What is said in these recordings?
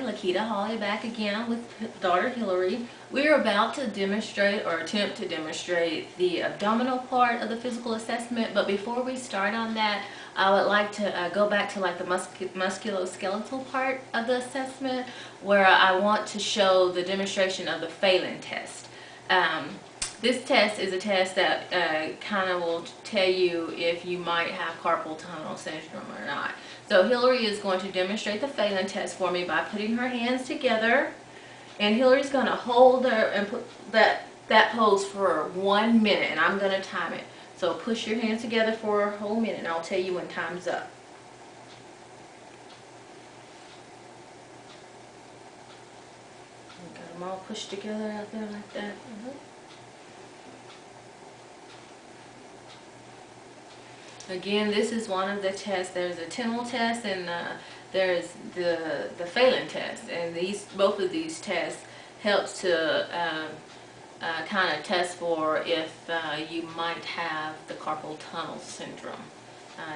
Lakita Holly back again with daughter Hillary. We're about to demonstrate or attempt to demonstrate the abdominal part of the physical assessment, but before we start on that, I would like to go back to like the musculoskeletal part of the assessment, where I want to show the demonstration of the Phelan test. This test is a test that kind of will tell you if you might have carpal tunnel syndrome or not. So Hillary is going to demonstrate the Phelan test for me by putting her hands together, and Hillary's going to hold her and put that pose for 1 minute, and I'm going to time it. So push your hands together for a whole minute, and I'll tell you when time's up. Got them all pushed together out there like that. Again, this is one of the tests. There's a Tyndall test and there's the Phelan test, and both of these tests helps to kind of test for if you might have the carpal tunnel syndrome.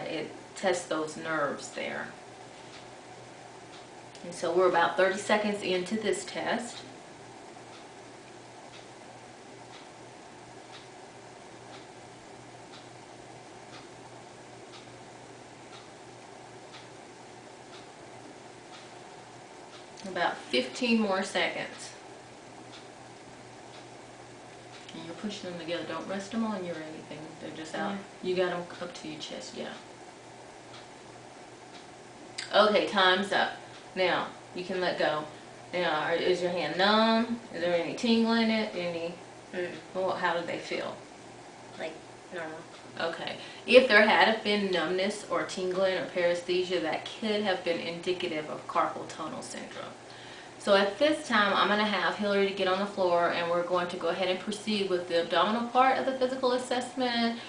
It tests those nerves there. And so we're about 30 seconds into this test. About 15 more seconds. And you're pushing them together. Don't rest them on you or anything. They're just out. You got them up to your chest, yeah. Okay, time's up. Now, you can let go. Now, is your hand numb? Is there any tingle in it? Well, how do they feel? Like normal. Okay. If there had been numbness or tingling or paresthesia, that could have been indicative of carpal tunnel syndrome. So at this time, I'm going to have Hillary to get on the floor, and we're going to go ahead and proceed with the abdominal part of the physical assessment.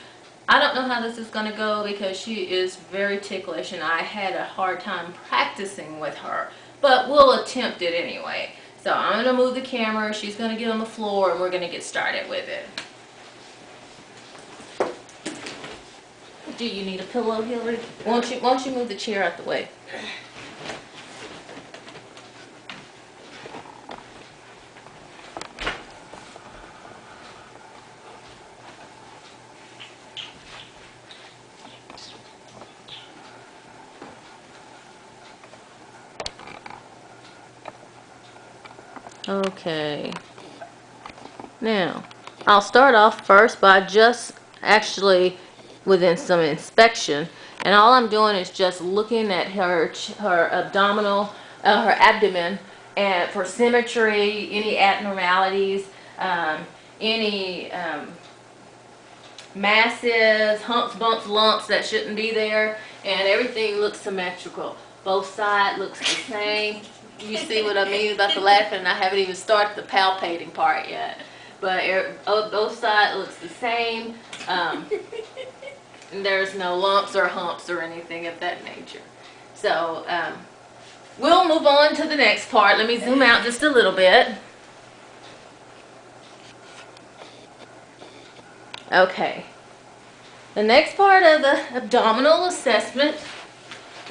I don't know how this is going to go because she is very ticklish, and I had a hard time practicing with her, but we'll attempt it anyway. So I'm going to move the camera, she's going to get on the floor, and we're going to get started with it. Do you need a pillow, Hillary? Won't you move the chair out the way? Okay. Now, I'll start off first by just actually within some inspection, and all I'm doing is just looking at her abdominal, her abdomen, and for symmetry, any abnormalities, any masses, humps, bumps, lumps that shouldn't be there, and everything looks symmetrical. Both sides looks the same. You see what I mean about the laughing, and I haven't even started the palpating part yet. But both sides looks the same. And there's no lumps or humps or anything of that nature. So we'll move on to the next part. Let me zoom out just a little bit. Okay. The next part of the abdominal assessment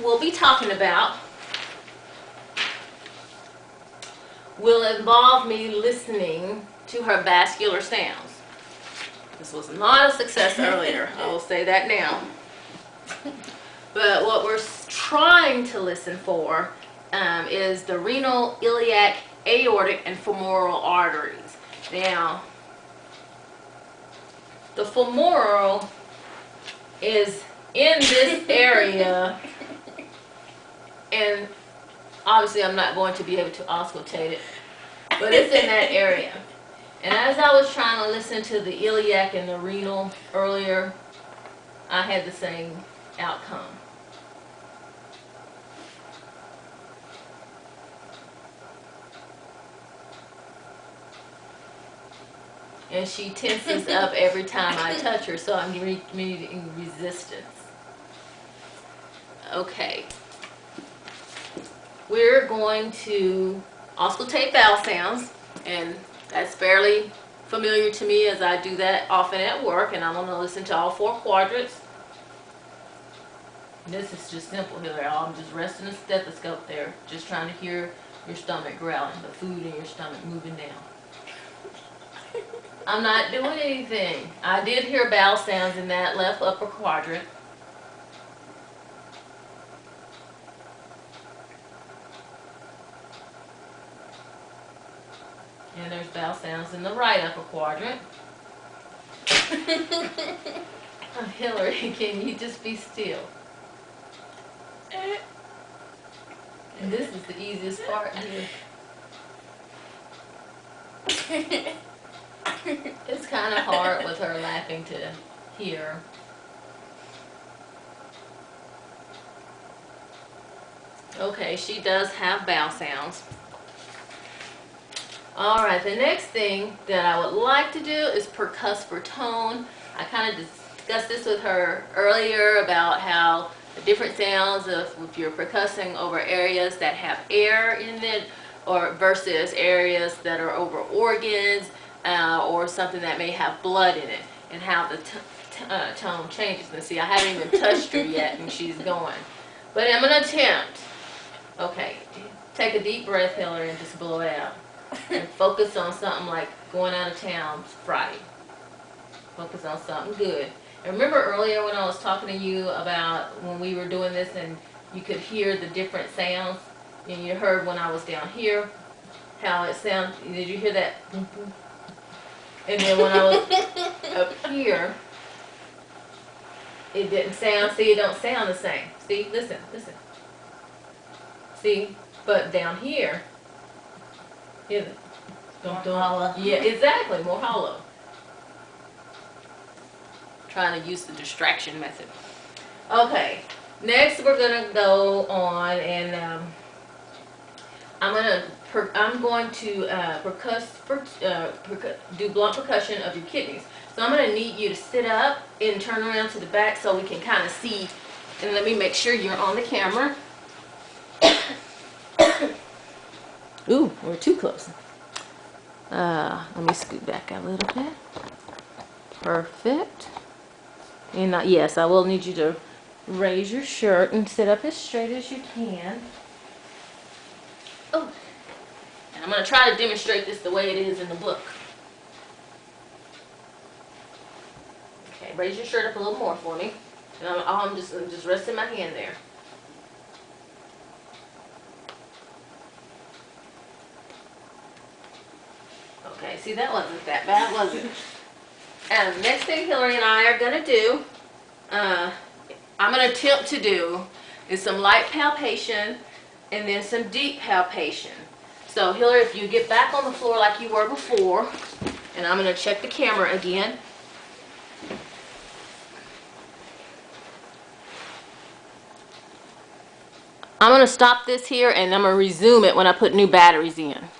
we'll be talking about will involve me listening to her vascular sounds. This was not a success earlier, I will say that now. But what we're trying to listen for is the renal, iliac, aortic, and femoral arteries. Now, the femoral is in this area, and obviously I'm not going to be able to auscultate it, but it's in that area. And as I was trying to listen to the iliac and the renal earlier, I had the same outcome. And she tenses up every time I touch her, so I'm meeting resistance. Okay. We're going to auscultate vowel sounds, and that's fairly familiar to me as I do that often at work, and I'm going to listen to all 4 quadrants. This is just simple here. I'm just resting the stethoscope there, just trying to hear your stomach growling, the food in your stomach moving down. I'm not doing anything. I did hear bowel sounds in that left upper quadrant. And there's bowel sounds in the right upper quadrant. Oh, Hillary, can you just be still? And this is the easiest part here. It's kind of hard with her laughing to hear. Okay, she does have bowel sounds. Alright, the next thing that I would like to do is percuss for tone. I kind of discussed this with her earlier about how the different sounds of if you're percussing over areas that have air in it or versus areas that are over organs or something that may have blood in it, and how the tone changes. And see, I haven't even touched her yet and she's going. But I'm going to attempt. Okay, take a deep breath, Hillary, and just blow it out. And focus on something like going out of town Friday. Focus on something good. And remember earlier when I was talking to you about when we were doing this and you could hear the different sounds? And you heard when I was down here how it sounded. Did you hear that? And then when I was up here, it didn't sound. See, it don't sound the same. See, listen, listen. See, but down here, hear it. More hollow. Yeah, exactly, more hollow. Trying to use the distraction method. Okay, next we're gonna go on and I'm going to do blunt percussion of your kidneys. So I'm gonna need you to sit up and turn around to the back so we can kind of see. And let me make sure you're on the camera. Ooh, we're too close. Let me scoot back a little bit. Perfect. And yes, I will need you to raise your shirt and sit up as straight as you can. Oh, and I'm going to try to demonstrate this the way it is in the book. Okay, raise your shirt up a little more for me. And I'm just resting my hand there. Okay, see, that wasn't that bad, was it? And the next thing Hillary and I are going to do, I'm going to attempt to do, is some light palpation and then some deep palpation. So Hillary, if you get back on the floor like you were before, and I'm going to check the camera again. I'm going to stop this here and I'm going to resume it when I put new batteries in.